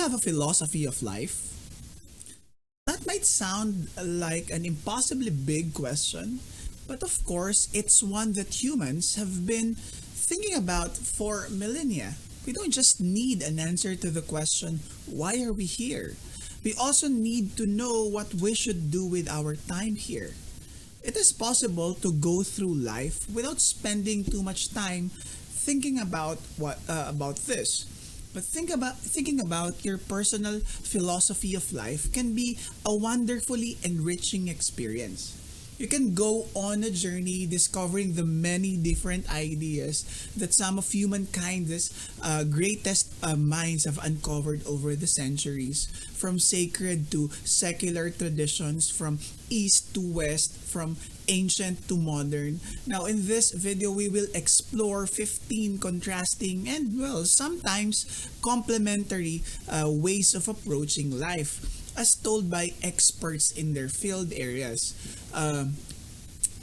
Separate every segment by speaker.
Speaker 1: have a philosophy of life? That might sound like an impossibly big question, but of course, it's one that humans have been thinking about for millennia. We don't just need an answer to the question, why are we here? We also need to know what we should do with our time here. It is possible to go through life without spending too much time thinking about this. But thinking about your personal philosophy of life can be a wonderfully enriching experience. You can go on a journey discovering the many different ideas that some of humankind's greatest minds have uncovered over the centuries, from sacred to secular traditions, from east to west, from ancient to modern. Now, in this video, we will explore 15 contrasting and, well, sometimes complementary ways of approaching life, as told by experts in their field areas.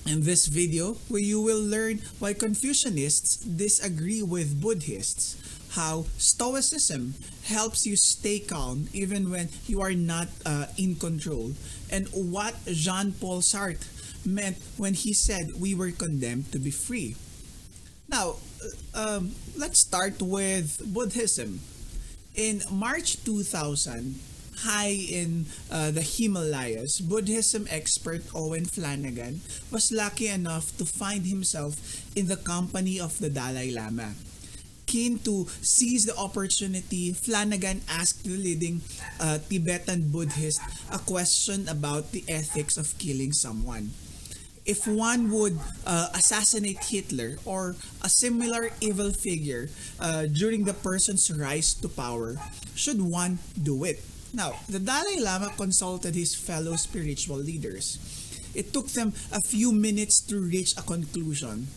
Speaker 1: In this video, where you will learn why Confucianists disagree with Buddhists, how Stoicism helps you stay calm even when you are not in control, and what Jean-Paul Sartre meant when he said we were condemned to be free. Now, let's start with Buddhism. In March 2000, high in the Himalayas, Buddhism expert Owen Flanagan was lucky enough to find himself in the company of the Dalai Lama. Keen to seize the opportunity, Flanagan asked the leading Tibetan Buddhist a question about the ethics of killing someone. If one would assassinate Hitler or a similar evil figure during the person's rise to power, should one do it? Now, the Dalai Lama consulted his fellow spiritual leaders. It took them a few minutes to reach a conclusion.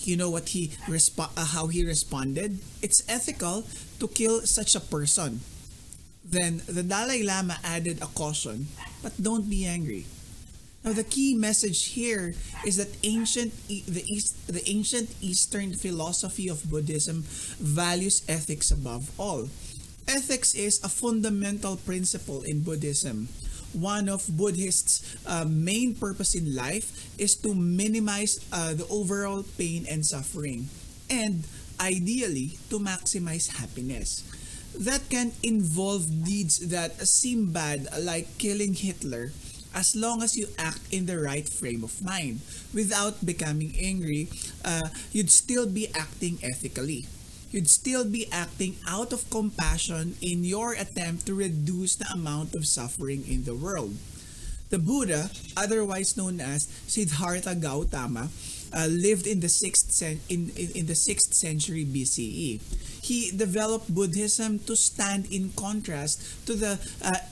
Speaker 1: You know how he responded? It's ethical to kill such a person. Then the Dalai Lama added a caution, but don't be angry. Now, the key message here is that the ancient Eastern philosophy of Buddhism values ethics above all. Ethics is a fundamental principle in Buddhism. One of Buddhists' main purpose in life is to minimize the overall pain and suffering, and ideally to maximize happiness. That can involve deeds that seem bad, like killing Hitler, as long as you act in the right frame of mind. Without becoming angry, you'd still be acting ethically. You'd still be acting out of compassion in your attempt to reduce the amount of suffering in the world. The Buddha, otherwise known as Siddhartha Gautama, lived in the 6th century BCE. He developed Buddhism to stand in contrast to the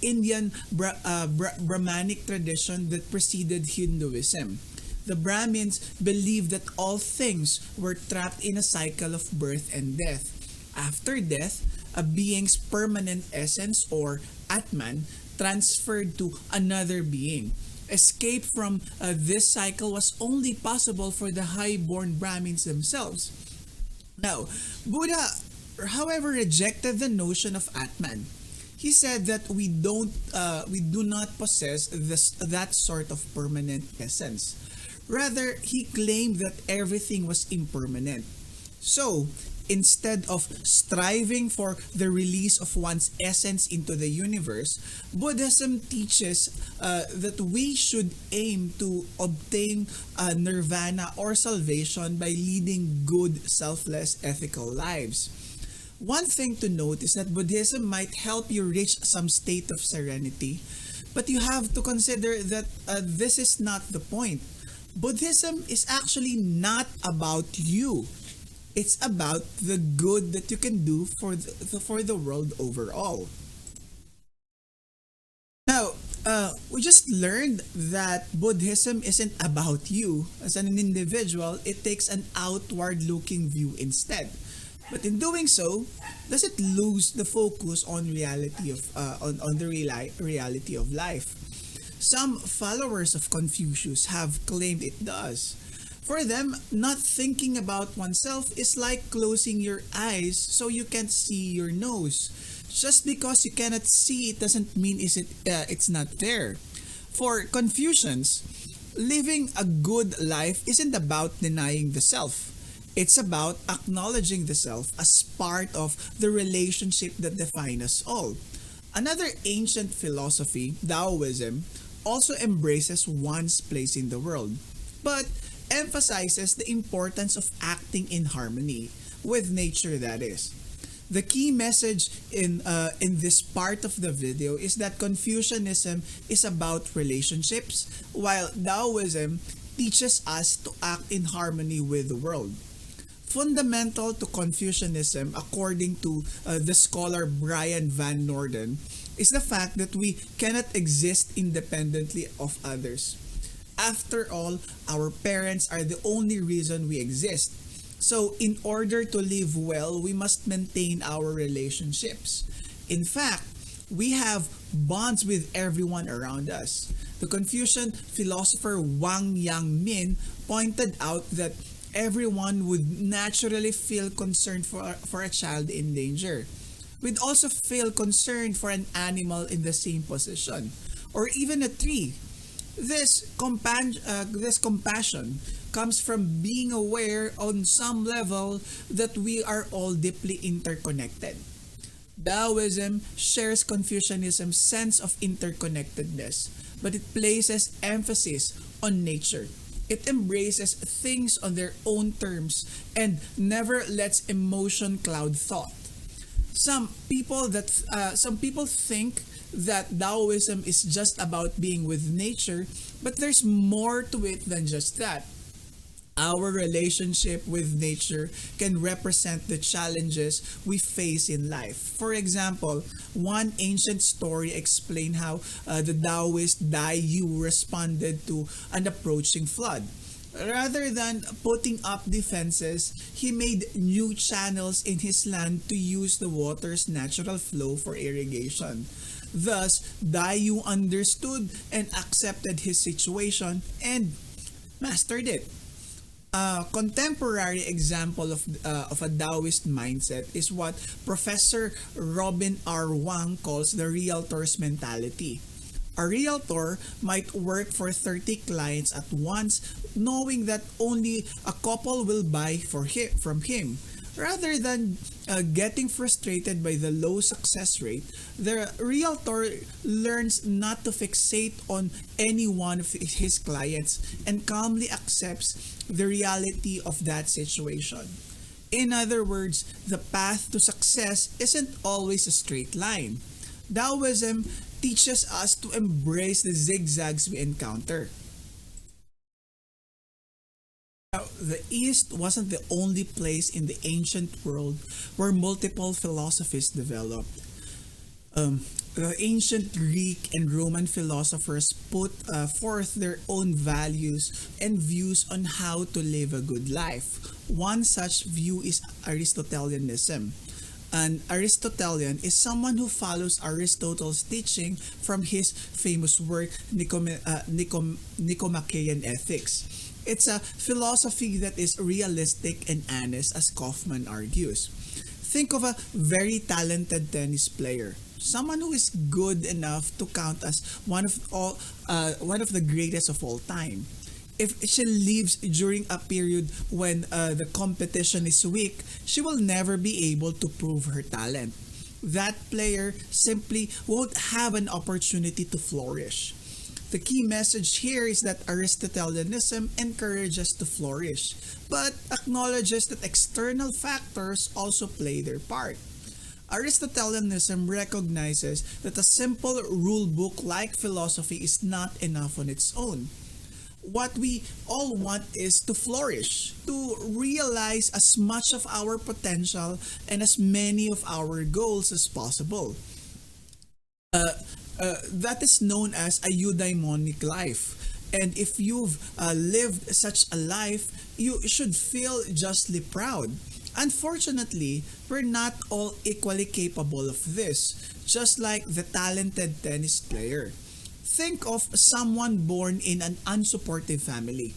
Speaker 1: Indian Brahmanic tradition that preceded Hinduism. The Brahmins believed that all things were trapped in a cycle of birth and death. After death, a being's permanent essence, or Atman, transferred to another being. Escape from this cycle was only possible for the high-born Brahmins themselves. Now, Buddha, however, rejected the notion of Atman. He said that we do not possess that sort of permanent essence. Rather, he claimed that everything was impermanent. So, instead of striving for the release of one's essence into the universe, Buddhism teaches that we should aim to obtain nirvana or salvation by leading good, selfless, ethical lives. One thing to note is that Buddhism might help you reach some state of serenity, but you have to consider that this is not the point. Buddhism is actually not about you. It's about the good that you can do for the world overall. Now, we just learned that Buddhism isn't about you as an individual. It takes an outward-looking view instead. But in doing so, does it lose the focus on reality of life? Some followers of Confucius have claimed it does. For them, not thinking about oneself is like closing your eyes so you can't see your nose. Just because you cannot see it doesn't mean it's not there. For Confucians, living a good life isn't about denying the self. It's about acknowledging the self as part of the relationship that defines us all. Another ancient philosophy, Taoism, also embraces one's place in the world, but emphasizes the importance of acting in harmony with nature, that is. The key message in this part of the video is that Confucianism is about relationships, while Taoism teaches us to act in harmony with the world. Fundamental to Confucianism, according to the scholar Brian Van Norden, is the fact that we cannot exist independently of others. After all, our parents are the only reason we exist. So, in order to live well, we must maintain our relationships. In fact, we have bonds with everyone around us. The Confucian philosopher Wang Yangmin pointed out that everyone would naturally feel concerned for a child in danger. We'd also feel concerned for an animal in the same position, or even a tree. This compassion comes from being aware on some level that we are all deeply interconnected. Taoism shares Confucianism's sense of interconnectedness, but it places emphasis on nature. It embraces things on their own terms and never lets emotion cloud thought. Some people think that Taoism is just about being with nature, but there's more to it than just that. Our relationship with nature can represent the challenges we face in life. For example, one ancient story explained how the Taoist Dai Yu responded to an approaching flood. Rather than putting up defenses, he made new channels in his land to use the water's natural flow for irrigation. Thus, Dai Yu understood and accepted his situation and mastered it. A contemporary example of a Taoist mindset is what Professor Robin R. Wang calls the realtor's mentality. A realtor might work for 30 clients at once, knowing that only a couple will buy from him. Rather than getting frustrated by the low success rate, the realtor learns not to fixate on any one of his clients and calmly accepts the reality of that situation. In other words, the path to success isn't always a straight line. Taoism teaches us to embrace the zigzags we encounter. Now, the East wasn't the only place in the ancient world where multiple philosophies developed. The ancient Greek and Roman philosophers put forth their own values and views on how to live a good life. One such view is Aristotelianism. An Aristotelian is someone who follows Aristotle's teaching from his famous work Nicomachean Ethics. It's a philosophy that is realistic and honest, as Kaufman argues. Think of a very talented tennis player, someone who is good enough to count as one of the greatest of all time. If she leaves during a period when the competition is weak, she will never be able to prove her talent. That player simply won't have an opportunity to flourish. The key message here is that Aristotelianism encourages to flourish, but acknowledges that external factors also play their part. Aristotelianism recognizes that a simple rule book like philosophy is not enough on its own. What we all want is to flourish, to realize as much of our potential and as many of our goals as possible. That is known as a eudaimonic life. And if you've lived such a life, you should feel justly proud. Unfortunately, we're not all equally capable of this, just like the talented tennis player. Think of someone born in an unsupportive family,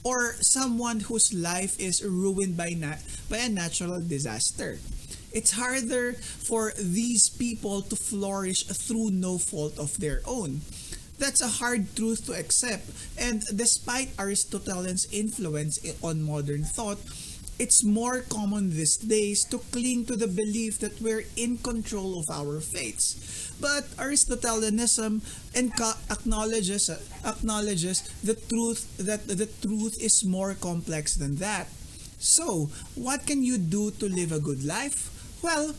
Speaker 1: or someone whose life is ruined by a natural disaster. It's harder for these people to flourish through no fault of their own. That's a hard truth to accept, and despite Aristotelian's influence on modern thought, it's more common these days to cling to the belief that we're in control of our fates. But Aristotelianism acknowledges the truth that the truth is more complex than that. So, what can you do to live a good life? Well,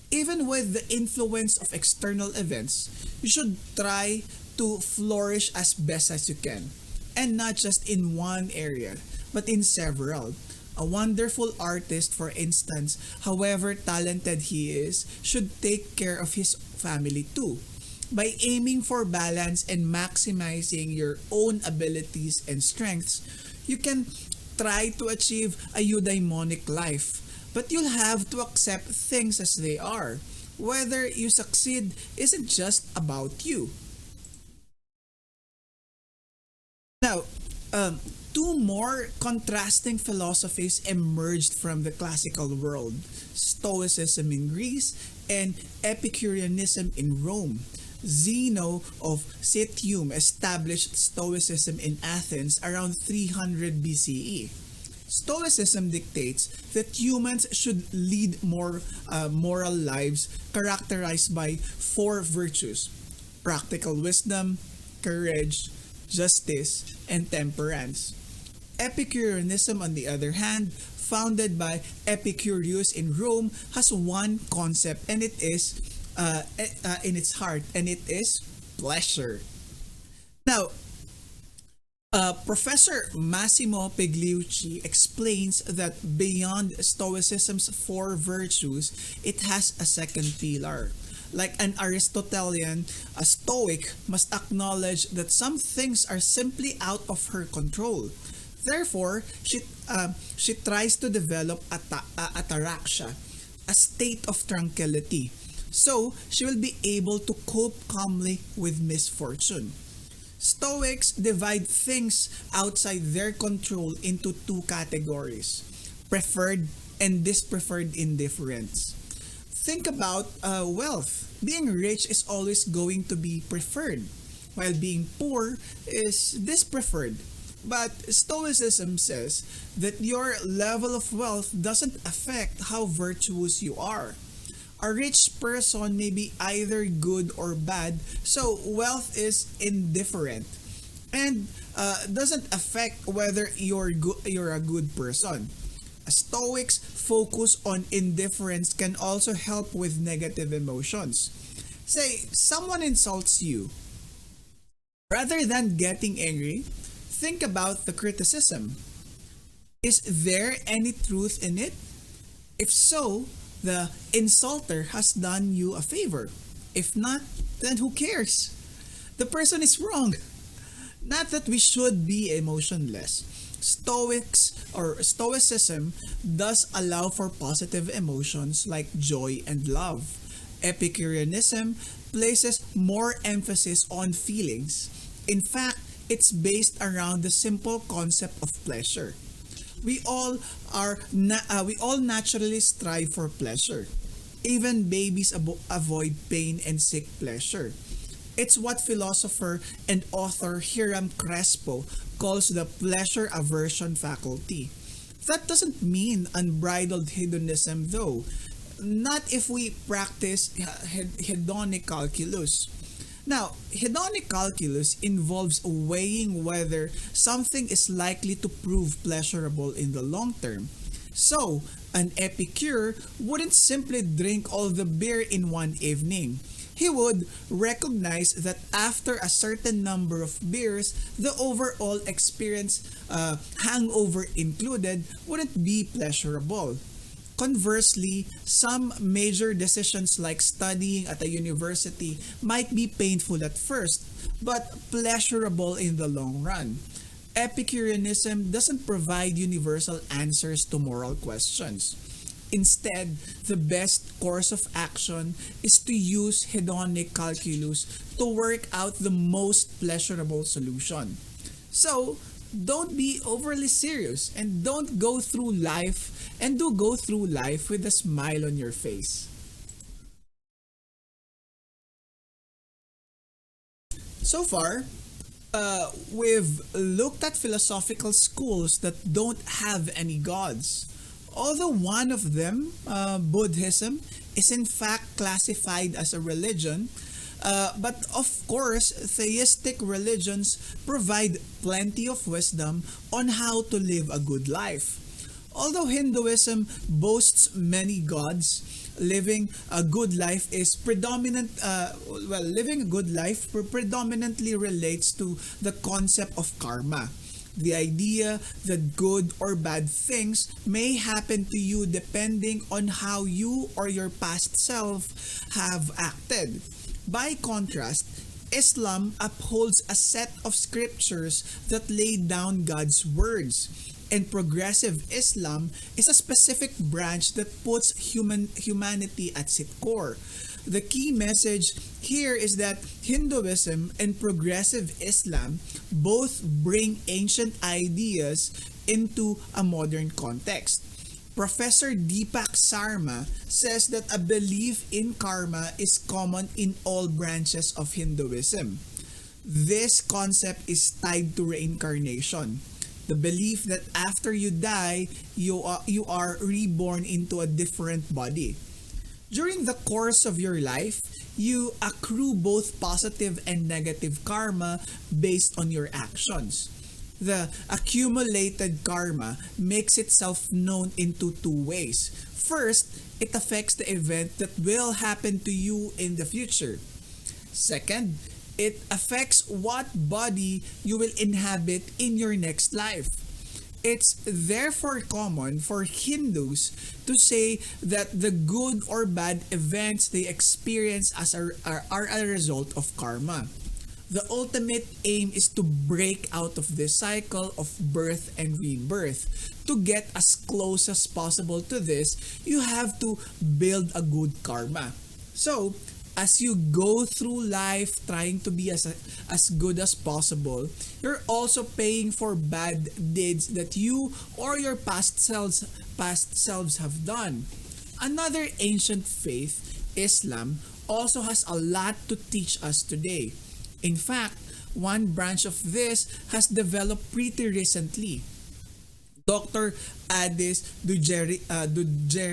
Speaker 1: even with the influence of external events, you should try to flourish as best as you can. And not just in one area, but in several. A wonderful artist, for instance, however talented he is, should take care of his family too. By aiming for balance and maximizing your own abilities and strengths, you can try to achieve a eudaimonic life. But you'll have to accept things as they are. Whether you succeed isn't just about you. Now, two more contrasting philosophies emerged from the classical world: Stoicism in Greece and Epicureanism in Rome. Zeno of Citium established Stoicism in Athens around 300 BCE. Stoicism dictates that humans should lead more moral lives characterized by four virtues: practical wisdom, courage, justice, and temperance. Epicureanism, on the other hand, founded by Epicurus in Rome, has one concept, and it is in its heart, and it is pleasure. Now, Professor Massimo Pigliucci explains that beyond Stoicism's four virtues, it has a second pillar. Like an Aristotelian, a Stoic must acknowledge that some things are simply out of her control. Therefore, she tries to develop ataraxia, a state of tranquility. So, she will be able to cope calmly with misfortune. Stoics divide things outside their control into two categories: preferred and dispreferred indifference. Think about wealth. Being rich is always going to be preferred, while being poor is dispreferred. But Stoicism says that your level of wealth doesn't affect how virtuous you are. A rich person may be either good or bad, so wealth is indifferent and doesn't affect whether you're a good person. Stoics focus on indifference can also help with negative emotions. Say, someone insults you. Rather than getting angry, think about the criticism. Is there any truth in it? If so, the insulter has done you a favor. If not, then who cares? The person is wrong. Not that we should be emotionless. Stoicism does allow for positive emotions like joy and love. Epicureanism places more emphasis on feelings. In fact, it's based around the simple concept of pleasure. We all naturally strive for pleasure. Even babies avoid pain and seek pleasure. It's what philosopher and author Hiram Crespo calls the pleasure aversion faculty. That doesn't mean unbridled hedonism though. Not if we practice hedonic calculus. Now, hedonic calculus involves weighing whether something is likely to prove pleasurable in the long term. So, an epicure wouldn't simply drink all the beer in one evening. He would recognize that after a certain number of beers, the overall experience, hangover included, wouldn't be pleasurable. Conversely, some major decisions like studying at a university might be painful at first, but pleasurable in the long run. Epicureanism doesn't provide universal answers to moral questions. Instead, the best course of action is to use hedonic calculus to work out the most pleasurable solution. So, don't be overly serious and don't go through life and do go through life with a smile on your face. So far, we've looked at philosophical schools that don't have any gods. Although one of them, Buddhism, is in fact classified as a religion, but of course, theistic religions provide plenty of wisdom on how to live a good life. Although Hinduism boasts many gods, living a good life is predominant. Living a good life predominantly relates to the concept of karma. The idea that good or bad things may happen to you depending on how you or your past self have acted. By contrast, Islam upholds a set of scriptures that lay down God's words. And progressive Islam is a specific branch that puts humanity at its core. The key message here is that Hinduism and progressive Islam both bring ancient ideas into a modern context. Professor Deepak Sarma says that a belief in karma is common in all branches of Hinduism. This concept is tied to reincarnation. The belief that after you die, you are reborn into a different body. During the course of your life, you accrue both positive and negative karma based on your actions. The accumulated karma makes itself known into two ways. First, it affects the event that will happen to you in the future. Second, it affects what body you will inhabit in your next life. It's therefore common for Hindus to say that the good or bad events they experience are a result of karma. The ultimate aim is to break out of this cycle of birth and rebirth. To get as close as possible to this, you have to build a good karma. So, as you go through life trying to be as good as possible, you're also paying for bad deeds that you or your past selves have done. Another ancient faith, Islam, also has a lot to teach us today. In fact, one branch of this has developed pretty recently. Dr. Adis Dujeriha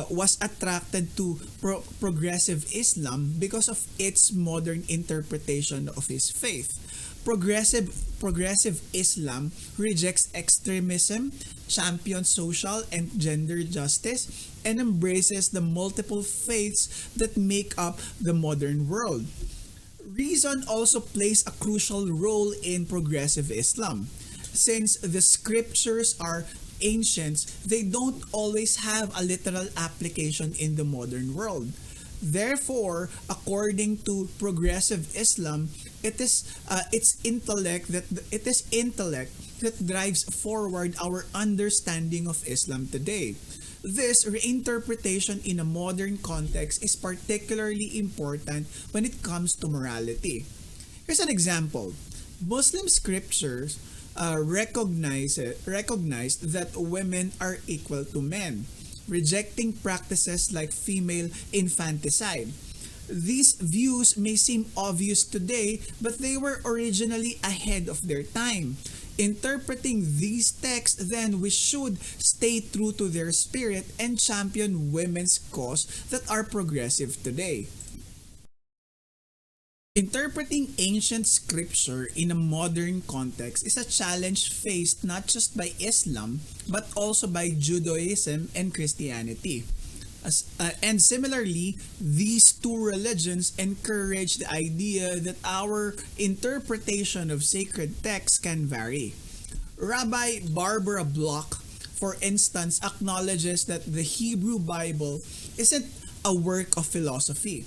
Speaker 1: was attracted to progressive Islam because of its modern interpretation of his faith. Progressive Islam rejects extremism, champions social and gender justice, and embraces the multiple faiths that make up the modern world. Reason also plays a crucial role in progressive Islam. Since the scriptures are ancient, they don't always have a literal application in the modern world. Therefore, according to progressive Islam, it's intellect that drives forward our understanding of Islam today. This reinterpretation in a modern context is particularly important when it comes to morality. Here's an example. Muslim scriptures recognize that women are equal to men, rejecting practices like female infanticide. These views may seem obvious today, but they were originally ahead of their time. Interpreting these texts, then, we should stay true to their spirit and champion women's cause that are progressive today. Interpreting ancient scripture in a modern context is a challenge faced not just by Islam but also by Judaism and Christianity. And similarly, these two religions encourage the idea that our interpretation of sacred texts can vary. Rabbi Barbara Block, for instance, acknowledges that the Hebrew Bible isn't a work of philosophy.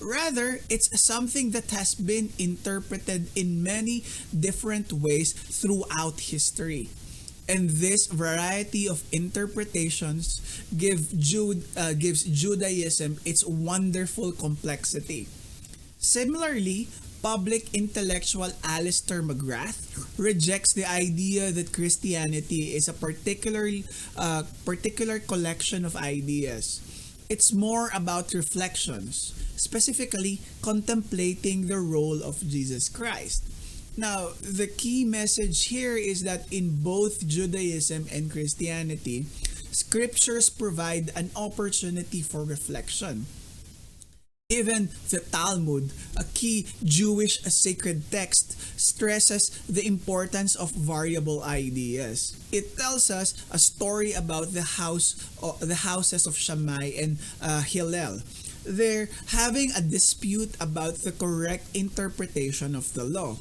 Speaker 1: Rather, it's something that has been interpreted in many different ways throughout history. And this variety of interpretations gives Judaism its wonderful complexity. Similarly, public intellectual Alistair McGrath rejects the idea that Christianity is a particular collection of ideas. It's more about reflections, specifically contemplating the role of Jesus Christ. Now, the key message here is that in both Judaism and Christianity, scriptures provide an opportunity for reflection. Even the Talmud, a key Jewish sacred text, stresses the importance of variable ideas. It tells us a story about the houses of Shammai and Hillel. They're having a dispute about the correct interpretation of the law.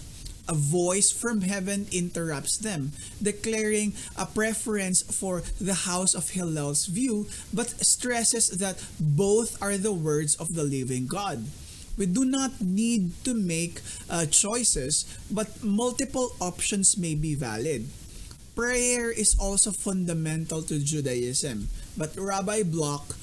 Speaker 1: A voice from heaven interrupts them, declaring a preference for the house of Hillel's view, but stresses that both are the words of the living God. We do not need to make choices, but multiple options may be valid. Prayer is also fundamental to Judaism, but Rabbi Bloch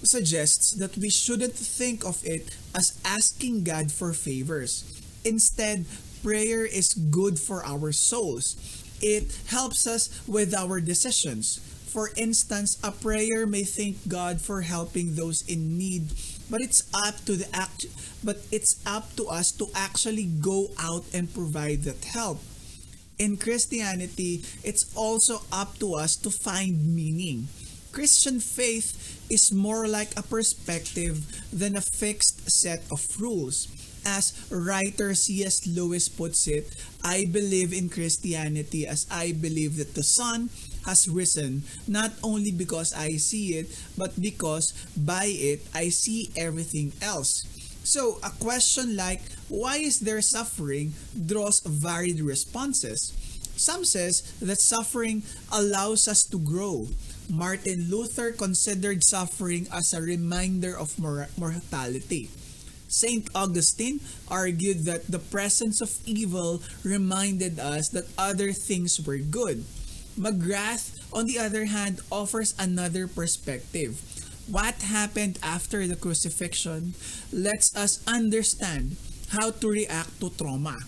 Speaker 1: suggests that we shouldn't think of it as asking God for favors. Instead, prayer is good for our souls. It helps us with our decisions. For instance, a prayer may thank God for helping those in need, but it's up to us to actually go out and provide that help. In Christianity, it's also up to us to find meaning. Christian faith is more like a perspective than a fixed set of rules. As writer C.S. Lewis puts it, I believe in Christianity as I believe that the sun has risen, not only because I see it, but because by it I see everything else. So a question like, why is there suffering, draws varied responses. Some says that suffering allows us to grow. Martin Luther considered suffering as a reminder of mortality. St. Augustine argued that the presence of evil reminded us that other things were good. McGrath, on the other hand, offers another perspective. What happened after the crucifixion lets us understand how to react to trauma.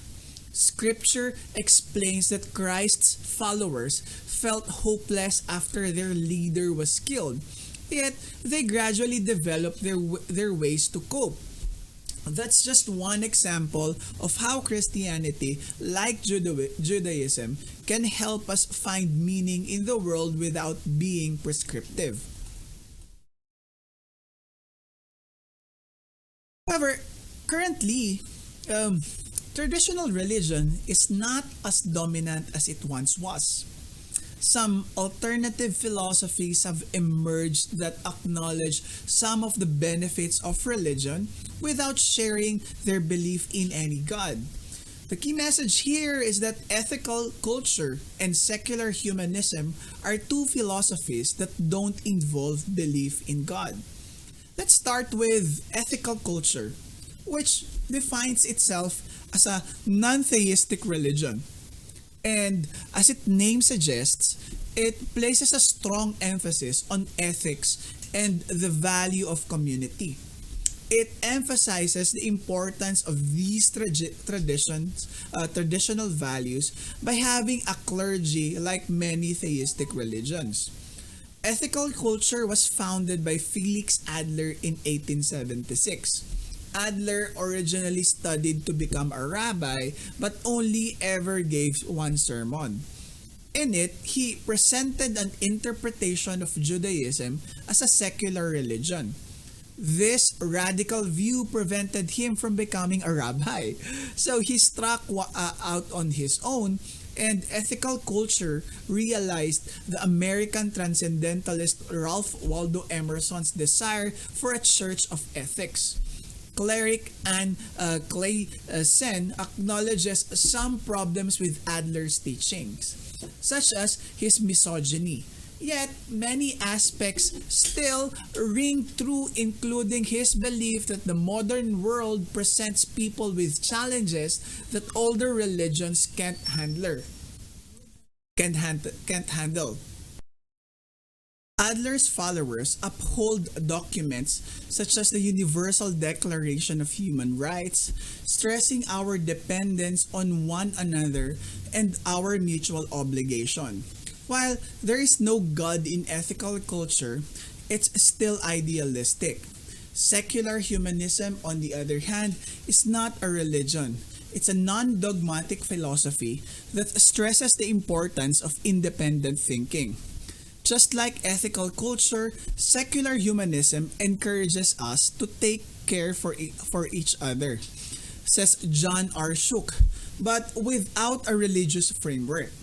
Speaker 1: Scripture explains that Christ's followers felt hopeless after their leader was killed, yet they gradually developed their ways to cope. That's just one example of how Christianity, like Judaism, can help us find meaning in the world without being prescriptive. However, currently, traditional religion is not as dominant as it once was. Some alternative philosophies have emerged that acknowledge some of the benefits of religion without sharing their belief in any God. The key message here is that ethical culture and secular humanism are two philosophies that don't involve belief in God. Let's start with ethical culture, which defines itself as a non-theistic religion. And as its name suggests, it places a strong emphasis on ethics and the value of community. It emphasizes the importance of these traditional values by having a clergy like many theistic religions. Ethical culture was founded by Felix Adler in 1876. Adler originally studied to become a rabbi but only ever gave one sermon. In it, he presented an interpretation of Judaism as a secular religion. This radical view prevented him from becoming a rabbi, so he struck out on his own, and ethical culture realized the American transcendentalist Ralph Waldo Emerson's desire for a church of ethics. Cleric Anne Clayson acknowledges some problems with Adler's teachings, such as his misogyny. Yet, many aspects still ring true, including his belief that the modern world presents people with challenges that older religions can't handle. Adler's followers uphold documents such as the Universal Declaration of Human Rights, stressing our dependence on one another and our mutual obligation. While there is no God in ethical culture, it's still idealistic. Secular humanism, on the other hand, is not a religion. It's a non dogmatic philosophy that stresses the importance of independent thinking. Just like ethical culture, secular humanism encourages us to take care for each other, says John R. Shook, but without a religious framework.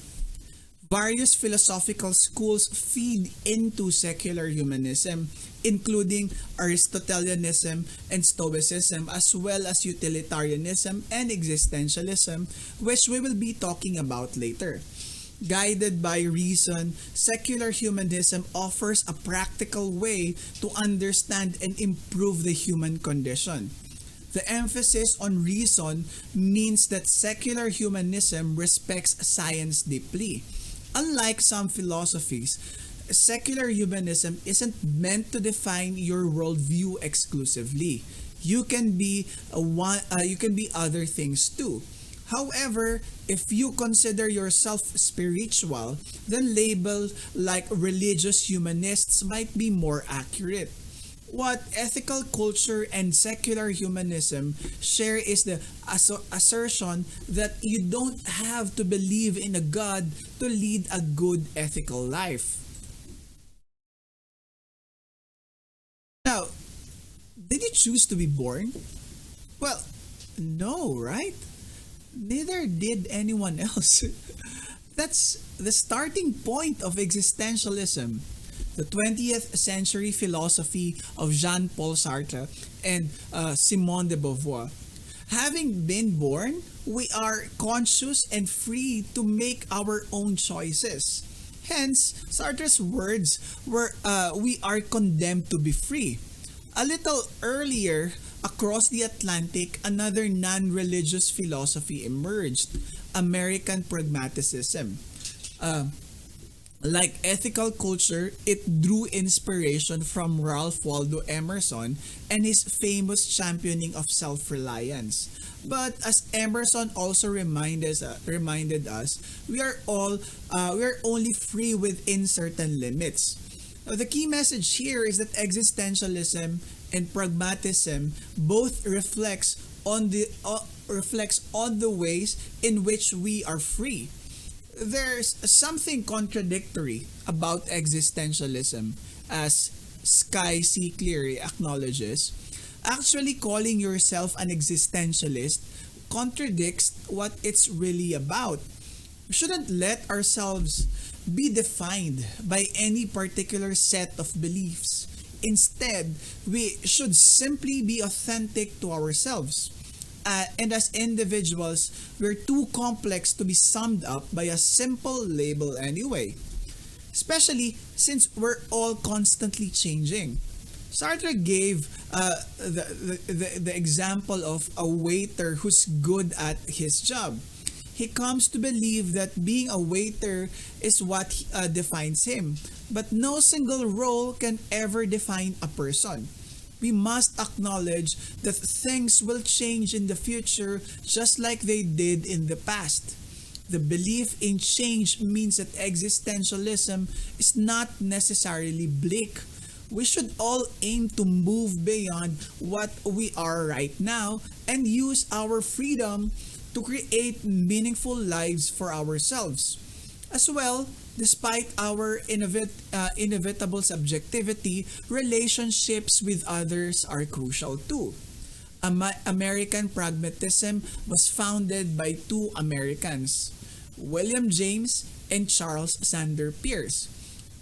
Speaker 1: Various philosophical schools feed into secular humanism, including Aristotelianism and Stoicism, as well as utilitarianism and existentialism, which we will be talking about later. Guided by reason, secular humanism offers a practical way to understand and improve the human condition. The emphasis on reason means that secular humanism respects science deeply. Unlike some philosophies, secular humanism isn't meant to define your worldview exclusively. You can be other things too. However, if you consider yourself spiritual, then labels like religious humanists might be more accurate. What ethical culture and secular humanism share is the assertion that you don't have to believe in a God to lead a good ethical life. Now, did you choose to be born? Well, no, right? Neither did anyone else. That's the starting point of existentialism, the 20th century philosophy of Jean-Paul Sartre and Simone de Beauvoir. Having been born, we are conscious and free to make our own choices. Hence, Sartre's words were, we are condemned to be free. A little earlier, across the Atlantic, another non-religious philosophy emerged, American pragmatism. Like ethical culture, it drew inspiration from Ralph Waldo Emerson and his famous championing of self-reliance. But as Emerson also reminded us, we are only free within certain limits. The key message here is that existentialism and pragmatism both reflects on the ways in which we are free. There's something contradictory about existentialism, as Sky C. Cleary acknowledges. Actually calling yourself an existentialist contradicts what it's really about. We shouldn't let ourselves be defined by any particular set of beliefs. Instead, we should simply be authentic to ourselves. And as individuals, we're too complex to be summed up by a simple label anyway. Especially since we're all constantly changing. Sartre gave the example of a waiter who's good at his job. He comes to believe that being a waiter is what defines him. But no single role can ever define a person. We must acknowledge that things will change in the future just like they did in the past. The belief in change means that existentialism is not necessarily bleak. We should all aim to move beyond what we are right now and use our freedom to create meaningful lives for ourselves. As well, despite our inevitable subjectivity, relationships with others are crucial too. American pragmatism was founded by two Americans, William James and Charles Sanders Peirce.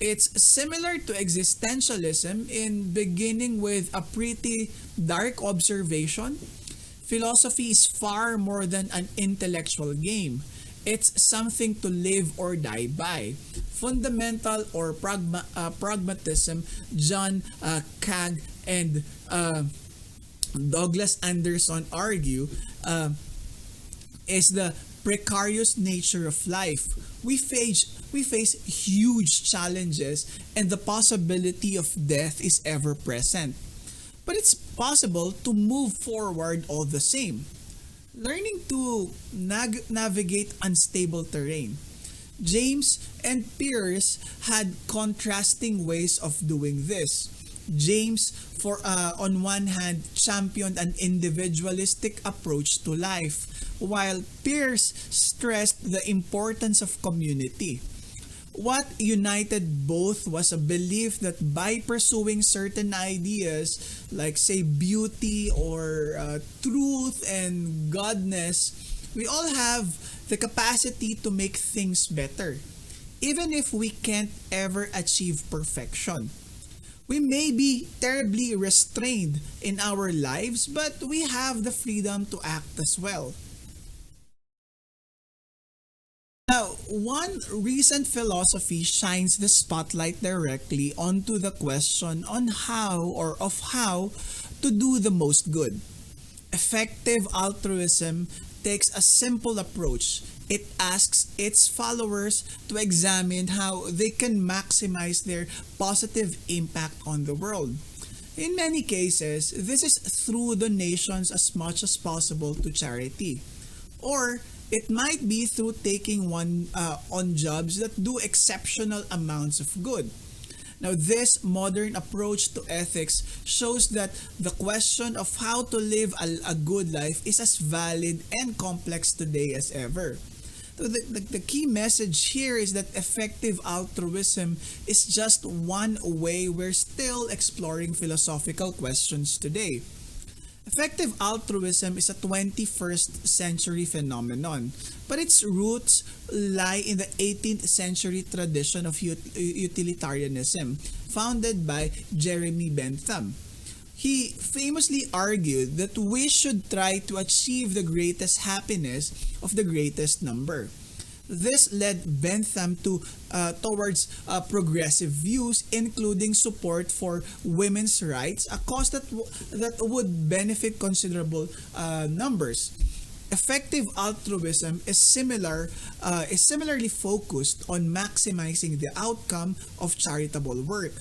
Speaker 1: It's similar to existentialism in beginning with a pretty dark observation. Philosophy is far more than an intellectual game. It's something to live or die by. Fundamental or pragmatism, John Cagg and Douglas Anderson argue, is the precarious nature of life. we face huge challenges and the possibility of death is ever present. But it's possible to move forward all the same. Learning to navigate unstable terrain. James and Pierce had contrasting ways of doing this. James, on one hand, championed an individualistic approach to life, while Pierce stressed the importance of community. What united both was a belief that by pursuing certain ideas, like say beauty or truth and godness, we all have the capacity to make things better, even if we can't ever achieve perfection. We may be terribly restrained in our lives, but we have the freedom to act as well. Now, one recent philosophy shines the spotlight directly onto the question on how to do the most good. Effective altruism takes a simple approach. It asks its followers to examine how they can maximize their positive impact on the world. In many cases, this is through donations as much as possible to charity. Or it might be through taking one on jobs that do exceptional amounts of good. Now, this modern approach to ethics shows that the question of how to live a good life is as valid and complex today as ever. So the key message here is that effective altruism is just one way we're still exploring philosophical questions today. Effective altruism is a 21st century phenomenon, but its roots lie in the 18th century tradition of utilitarianism, founded by Jeremy Bentham. He famously argued that we should try to achieve the greatest happiness of the greatest number. This led Bentham towards progressive views, including support for women's rights, a cause that would benefit considerable numbers. Effective altruism is similarly focused on maximizing the outcome of charitable work.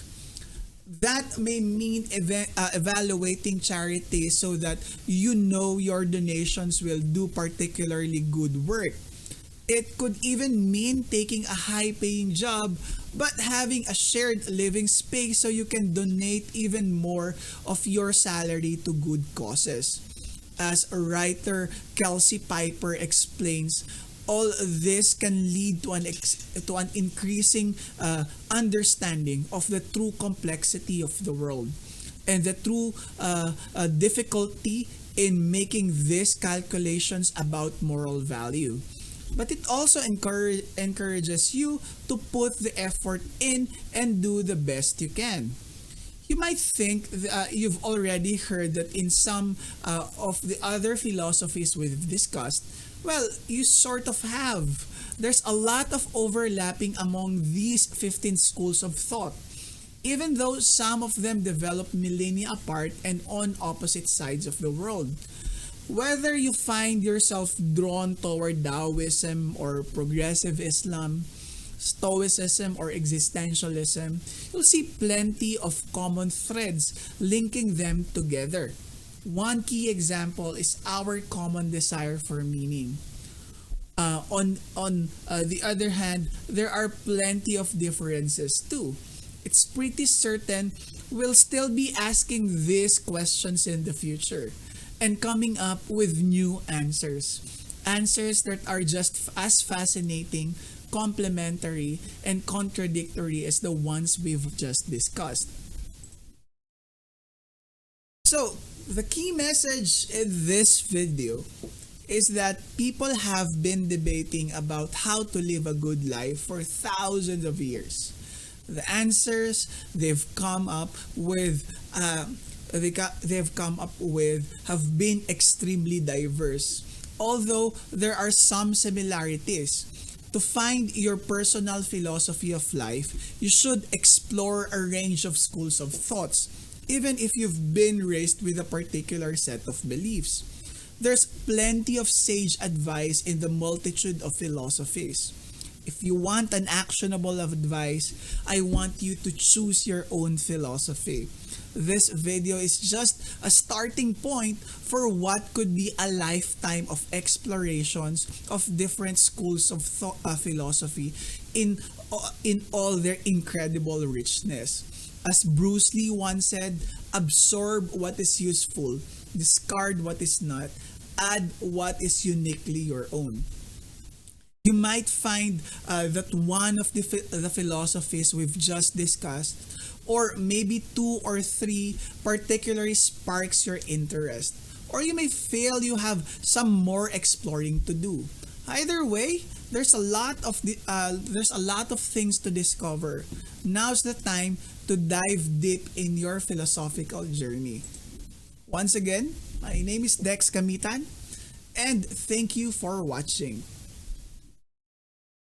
Speaker 1: That may mean evaluating charities so that you know your donations will do particularly good work. It could even mean taking a high-paying job but having a shared living space so you can donate even more of your salary to good causes. As writer Kelsey Piper explains, all this can lead to an increasing understanding of the true complexity of the world and the true difficulty in making these calculations about moral value. But it also encourages you to put the effort in and do the best you can. You might think you've already heard that in some of the other philosophies we've discussed. Well, you sort of have. There's a lot of overlapping among these 15 schools of thought, even though some of them developed millennia apart and on opposite sides of the world. Whether you find yourself drawn toward Taoism or progressive Islam, Stoicism or Existentialism, you'll see plenty of common threads linking them together. One key example is our common desire for meaning. On the other hand, there are plenty of differences too. It's pretty certain we'll still be asking these questions in the future and coming up with new answers. Answers that are just as fascinating, complementary, and contradictory as the ones we've just discussed. So, the key message in this video is that people have been debating about how to live a good life for thousands of years. The answers they've come up with have been extremely diverse. Although there are some similarities. To find your personal philosophy of life, you should explore a range of schools of thoughts, even if you've been raised with a particular set of beliefs. There's plenty of sage advice in the multitude of philosophies. If you want an actionable advice, I want you to choose your own philosophy. This video is just a starting point for what could be a lifetime of explorations of different schools of philosophy in all their incredible richness. As Bruce Lee once said, absorb what is useful, discard what is not, add what is uniquely your own. You might find that one of the philosophies we've just discussed, or maybe two or three, particularly sparks your interest. Or you may feel you have some more exploring to do. Either way, there's a lot of things to discover. Now's the time to dive deep in your philosophical journey. Once again, my name is Dex Kamitan, and thank you for watching.